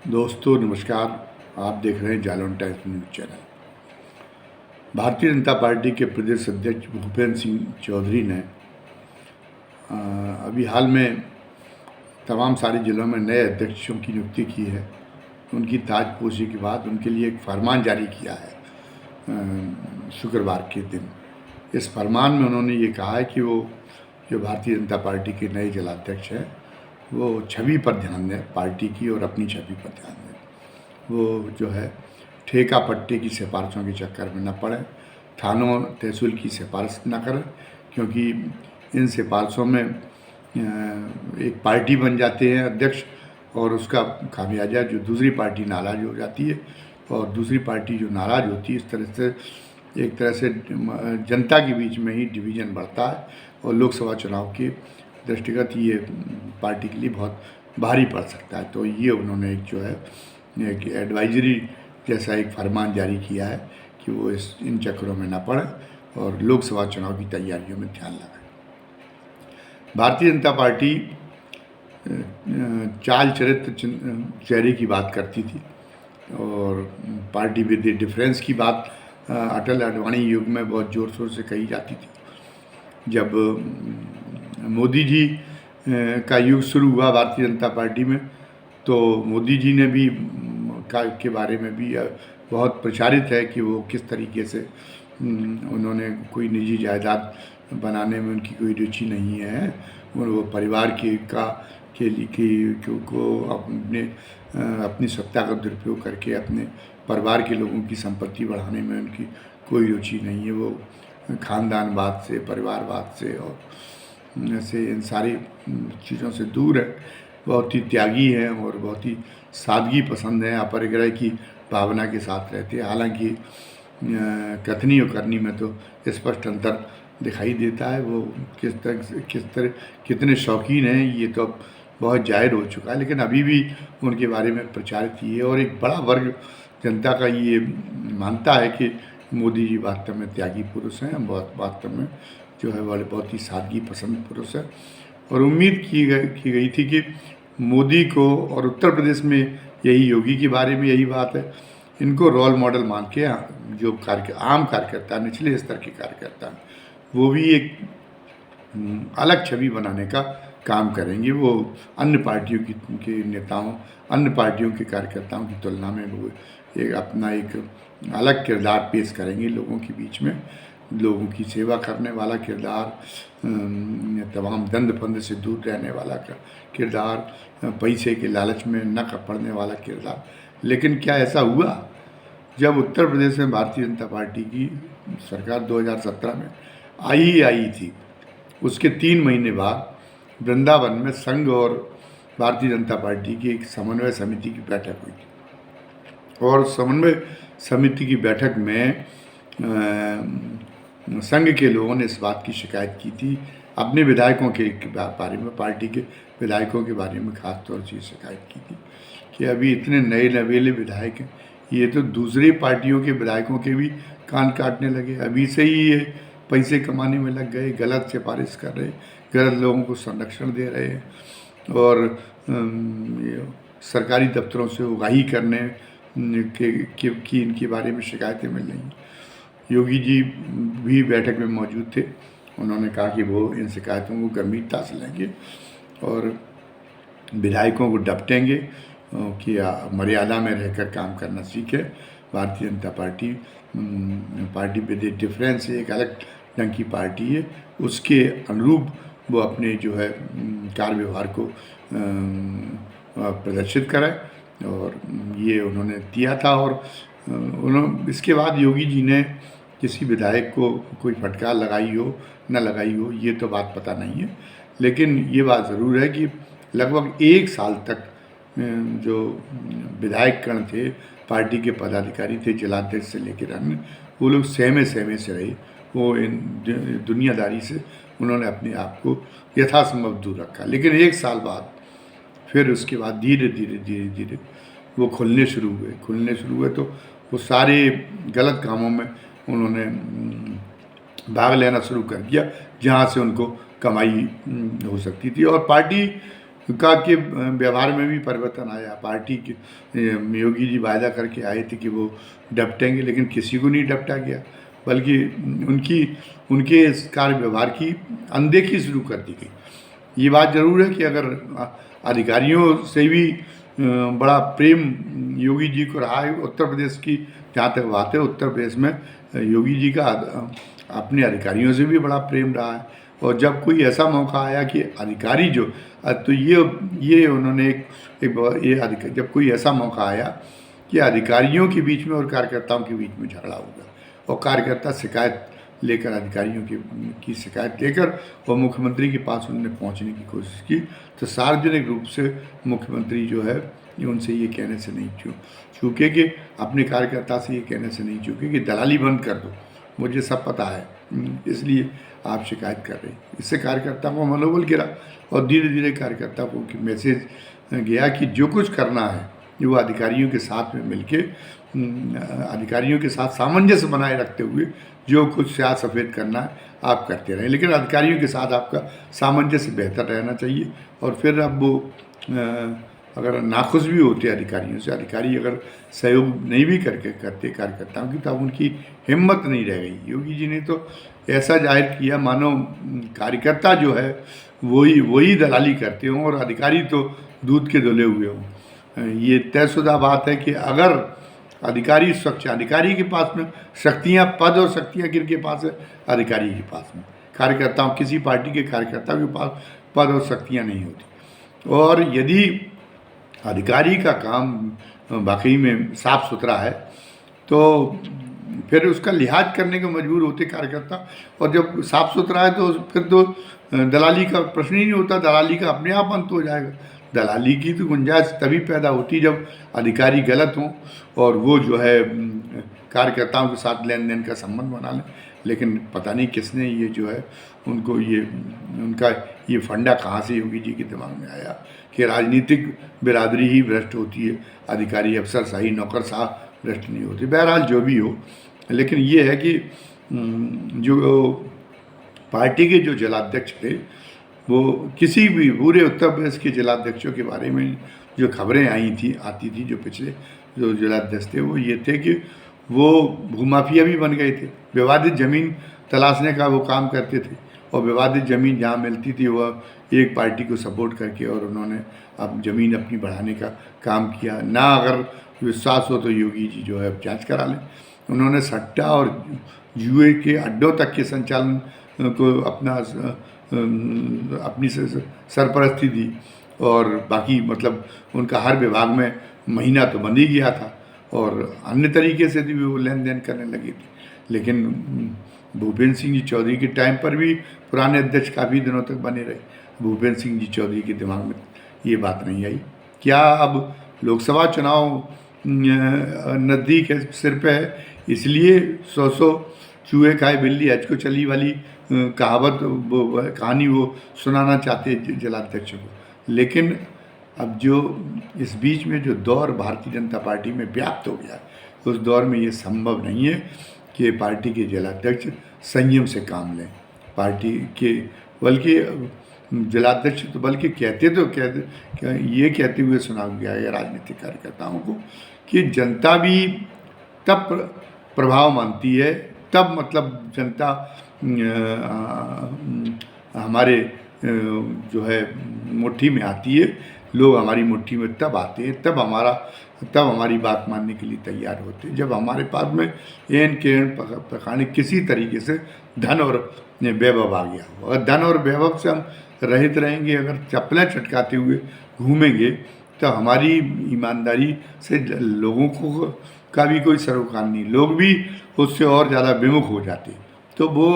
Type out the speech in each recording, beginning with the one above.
दोस्तों नमस्कार। आप देख रहे हैं Jalaun times news channel. Bharatiya Janata party के प्रदेश अध्यक्ष भूपेंद्र सिंह चौधरी ने अभी हाल में तमाम सारे ज़िलों में नए अध्यक्षों की नियुक्ति की है। उनकी ताजपोशी के बाद उनके लिए एक फरमान जारी किया है शुक्रवार के दिन। इस फरमान में उन्होंने ये कहा है कि वो जो भारतीय जनता पार्टी के नए जिलाध्यक्ष हैं वो छवि पर ध्यान दें, पार्टी की और अपनी छवि पर ध्यान दें। वो जो है ठेका पट्टे की सिफारिशों के चक्कर में न पड़े, थानों तहसील की सिफारिश न करें, क्योंकि इन सिफारिशों में एक पार्टी बन जाते हैं अध्यक्ष और उसका खामियाजा जो दूसरी पार्टी नाराज़ हो जाती है और दूसरी पार्टी जो नाराज़ होती है, इस तरह से एक तरह से जनता के बीच में ही डिवीज़न बढ़ता है और लोकसभा चुनाव के दृष्टिगत ये पार्टी के लिए बहुत भारी पड़ सकता है। तो ये उन्होंने एक जो है एक एडवाइजरी जैसा एक फरमान जारी किया है कि वो इन चक्करों में ना पड़े और लोकसभा चुनाव की तैयारियों में ध्यान लगाए। भारतीय जनता पार्टी चाल चरित्र चेहरे की बात करती थी और पार्टी विद डिफरेंस की बात अटल अडवाणी युग में बहुत ज़ोर शोर से कही जाती थी। जब मोदी जी का युग शुरू हुआ भारतीय जनता पार्टी में, तो मोदी जी ने भी के बारे में भी बहुत प्रचारित है कि वो किस तरीके से उन्होंने कोई निजी जायदाद बनाने में उनकी कोई रुचि नहीं है। वो परिवार के लिए को अपनी सत्ता का दुरुपयोग करके अपने परिवार के लोगों की संपत्ति बढ़ाने में उनकी कोई रुचि नहीं है। वो ख़ानदानवाद से, परिवारवाद से और से इन सारी चीज़ों से दूर है। बहुत ही त्यागी हैं और बहुत ही सादगी पसंद है, अपरिग्रह की भावना के साथ रहते हैं। हालांकि कथनी और करनी में तो स्पष्ट अंतर दिखाई देता है। वो कितने शौकीन हैं ये तो बहुत जाहिर हो चुका है, लेकिन अभी भी उनके बारे में प्रचारित ये और एक बड़ा वर्ग जनता का ये मानता है कि मोदी जी वास्तव में त्यागी पुरुष हैं, बहुत वास्तव में जो है वाले बहुत ही सादगी पसंद पुरुष है। और उम्मीद की गई थी कि मोदी को और उत्तर प्रदेश में यही योगी के बारे में यही बात है, इनको रोल मॉडल मान के जो आम कार्यकर्ता, निचले स्तर के कार्यकर्ता, वो भी एक अलग छवि बनाने का काम करेंगे। वो अन्य पार्टियों के नेताओं, अन्य पार्टियों के कार्यकर्ताओं की तुलना में वो अपना एक अलग किरदार पेश करेंगे लोगों के बीच में, लोगों की सेवा करने वाला किरदार, तमाम दंड फंद से दूर रहने वाला किरदार, पैसे के लालच में न पड़ने वाला किरदार। लेकिन क्या ऐसा हुआ? जब उत्तर प्रदेश में भारतीय जनता पार्टी की सरकार 2017 में आई थी, उसके 3 महीने बाद वृंदावन में संघ और भारतीय जनता पार्टी की एक समन्वय समिति की बैठक हुई थी और समन्वय समिति की बैठक में संघ के लोगों ने इस बात की शिकायत की थी अपने विधायकों के बारे में, पार्टी के विधायकों के बारे में खास तौर से शिकायत की थी कि अभी इतने नए नवेले विधायक हैं, ये तो दूसरी पार्टियों के विधायकों के भी कान काटने लगे, अभी से ही ये पैसे कमाने में लग गए, गलत सिफारिश कर रहे, गलत लोगों को संरक्षण दे रहे हैं और सरकारी दफ्तरों से उगाही करने की इनके बारे में शिकायतें मिल रही हैं। योगी जी भी बैठक में मौजूद थे। उन्होंने कहा कि वो इन शिकायतों को गंभीरता से लेंगे और विधायकों को डपटेंगे कि मर्यादा में रहकर काम करना सीखे। Bharatiya Janata party with difference एक अलग ढंग की पार्टी है, उसके अनुरूप वो अपने जो है कार्य व्यवहार को प्रदर्शित कराए और ये उन्होंने दिया था। और इसके बाद योगी जी ने किसी विधायक को कोई फटकार लगाई हो न लगाई हो ये तो बात पता नहीं है, लेकिन ये बात ज़रूर है कि लगभग 1 साल तक जो विधायकगण थे, पार्टी के पदाधिकारी थे, जिलाध्यक्ष से लेकर अन्य, वो लोग सहमे से रहे। वो इन दुनियादारी से उन्होंने अपने आप को यथासंभव दूर रखा। लेकिन 1 साल बाद फिर उसके बाद धीरे धीरे वो खुलने शुरू हुए तो वो सारे गलत कामों में उन्होंने भाग लेना शुरू कर दिया जहाँ से उनको कमाई हो सकती थी। और पार्टी का के व्यवहार में भी परिवर्तन आया। पार्टी के योगी जी वायदा करके आए थे कि वो डपटेंगे, लेकिन किसी को नहीं डपटा गया, बल्कि उनकी उनके इस कार्य व्यवहार की अनदेखी शुरू कर दी गई। ये बात ज़रूर है कि अगर अधिकारियों से भी बड़ा प्रेम योगी जी को रहा है उत्तर प्रदेश की, जहाँ तक बात है उत्तर प्रदेश में योगी जी का अपने अधिकारियों से भी बड़ा प्रेम रहा है। और जब कोई ऐसा मौका आया कि अधिकारी जो तो ये उन्होंने जब कोई ऐसा मौका आया कि अधिकारियों के बीच में और कार्यकर्ताओं के बीच में झगड़ा होगा, और कार्यकर्ता शिकायत लेकर अधिकारियों की शिकायत लेकर और मुख्यमंत्री के पास उन्होंने पहुंचने की कोशिश की, तो सार्वजनिक रूप से मुख्यमंत्री जो है उनसे ये कहने से नहीं चूके कि अपने कार्यकर्ता से ये कहने से नहीं चूके कि दलाली बंद कर दो, मुझे सब पता है, इसलिए आप शिकायत कर रहे हैं। इससे कार्यकर्ता को मनोबल गिरा और धीरे धीरे कार्यकर्ता को मैसेज गया कि जो कुछ करना है वो अधिकारियों के साथ में मिलके अधिकारियों के साथ सामंजस्य बनाए रखते हुए जो कुछ स्याह सफ़ेद करना है आप करते रहें, लेकिन अधिकारियों के साथ आपका सामंजस्य बेहतर रहना चाहिए। और फिर अब वो अगर नाखुश भी होते अधिकारियों से, अधिकारी अगर सहयोग नहीं भी करते कार्यकर्ताओं की, तब उनकी हिम्मत नहीं रह गई। योगी जी ने तो ऐसा जाहिर किया मानो कार्यकर्ता जो है वही दलाली करते हों और अधिकारी तो दूध के धुले हुए हों। ये तयशुदा बात है कि अगर अधिकारी स्वच्छ, अधिकारी के पास में शक्तियाँ, पद और शक्तियाँ किनके पास है? अधिकारी के पास में। कार्यकर्ताओं, किसी पार्टी के कार्यकर्ता के पास पद और शक्तियाँ नहीं होती। और यदि अधिकारी का काम वाकई में साफ सुथरा है तो फिर उसका लिहाज करने को मजबूर होते कार्यकर्ता, और जब साफ सुथरा है तो फिर तो दलाली का प्रश्न ही नहीं होता, दलाली का अपने आप अंत हो जाएगा। दलाली की तो गुंजाइश तभी पैदा होती जब अधिकारी गलत हों और वो जो है कार्यकर्ताओं के साथ लेन देन का संबंध बना लें। लेकिन पता नहीं किसने ये जो है उनका ये फंडा कहाँ से योगी जी के दिमाग में आया कि राजनीतिक बिरादरी ही भ्रष्ट होती है, अधिकारी अफसरशाही नौकरशाह भ्रष्ट नहीं होती। बहरहाल जो भी हो, लेकिन ये है कि जो पार्टी के जो जिलाध्यक्ष थे वो किसी भी पूरे उत्तर प्रदेश के जिलाध्यक्षों के बारे में जो खबरें आती थी जो पिछले जो जिलाध्यक्ष थे वो ये थे कि वो भूमाफिया भी बन गए थे, विवादित ज़मीन तलाशने का वो काम करते थे, और विवादित ज़मीन जहाँ मिलती थी वह एक पार्टी को सपोर्ट करके और उन्होंने अब ज़मीन अपनी बढ़ाने का काम किया। ना अगर विश्वास हो तो योगी जी जो है अब जाँच करा लें। उन्होंने सट्टा और जुए के अड्डों तक के संचालन को अपनी सरपरस्ती दी, और बाकी मतलब उनका हर विभाग में महीना तो बंद ही गया था और अन्य तरीके से भी वो लेन देन करने लगे थे। लेकिन भूपेंद्र सिंह जी चौधरी के टाइम पर भी पुराने अध्यक्ष काफ़ी दिनों तक बने रहे। भूपेंद्र सिंह जी चौधरी के दिमाग में ये बात नहीं आई। क्या अब लोकसभा चुनाव नज़दीक है, सिर पे है, इसलिए 100 चूहे खाए बिल्ली हज को चली वाली कहानी वो सुनाना चाहते जिलाध्यक्षों को। लेकिन अब जो इस बीच में जो दौर भारतीय जनता पार्टी में व्याप्त हो गया, उस दौर में ये संभव नहीं है कि पार्टी के जिलाध्यक्ष संयम से काम लें। पार्टी के बल्कि जिलाध्यक्ष तो बल्कि ये कहते हुए सुना गया है राजनीतिक कार्यकर्ताओं को कि जनता भी तब प्रभाव मानती है, तब मतलब जनता हमारे जो है मुट्ठी में आती है, लोग हमारी मुट्ठी में तब आते हैं, तब हमारी बात मानने के लिए तैयार होते हैं जब हमारे पास में एन केन पकाने किसी तरीके से धन और वैभव आ गया हो। अगर धन और वैभव से हम रहित रहेंगे, अगर चप्पलें चटकाते हुए घूमेंगे, तो हमारी ईमानदारी से लोगों को का भी कोई सरोकार नहीं, लोग भी उससे और ज़्यादा विमुख हो जाते। तो वो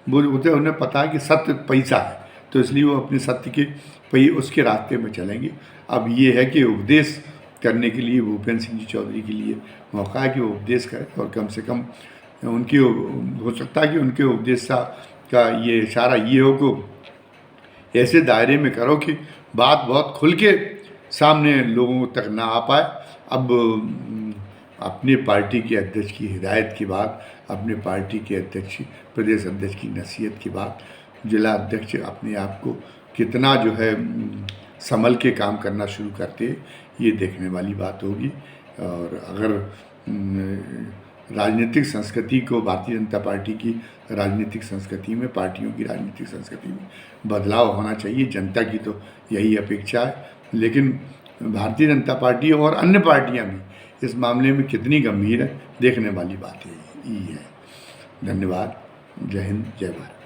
उन्हें पता है कि सत्य पैसा है, तो इसलिए वो अपने सत्य के उसके रास्ते में चलेंगे। अब ये है कि उपदेश करने के लिए भूपेंद्र सिंह जी चौधरी के लिए मौका है कि वो उपदेश करें, और कम से कम उनकी हो सकता है कि उनके उपदेश का ये इशारा ये हो कि ऐसे दायरे में करो कि बात बहुत खुल के सामने लोगों तक ना आ पाए। अब अपने पार्टी के अध्यक्ष की हिदायत के बाद, अपने पार्टी के अध्यक्ष प्रदेश अध्यक्ष की नसीहत के बाद जिला अध्यक्ष अपने आप को कितना जो है संभल के काम करना शुरू करते, ये देखने वाली बात होगी। और अगर राजनीतिक संस्कृति को, भारतीय जनता पार्टी की राजनीतिक संस्कृति में, पार्टियों की राजनीतिक संस्कृति में बदलाव होना चाहिए, जनता की तो यही अपेक्षा है। लेकिन भारतीय जनता पार्टी और अन्य पार्टियां भी इस मामले में कितनी गंभीर है, देखने वाली बात ही है। धन्यवाद। जय हिंद, जय भारत।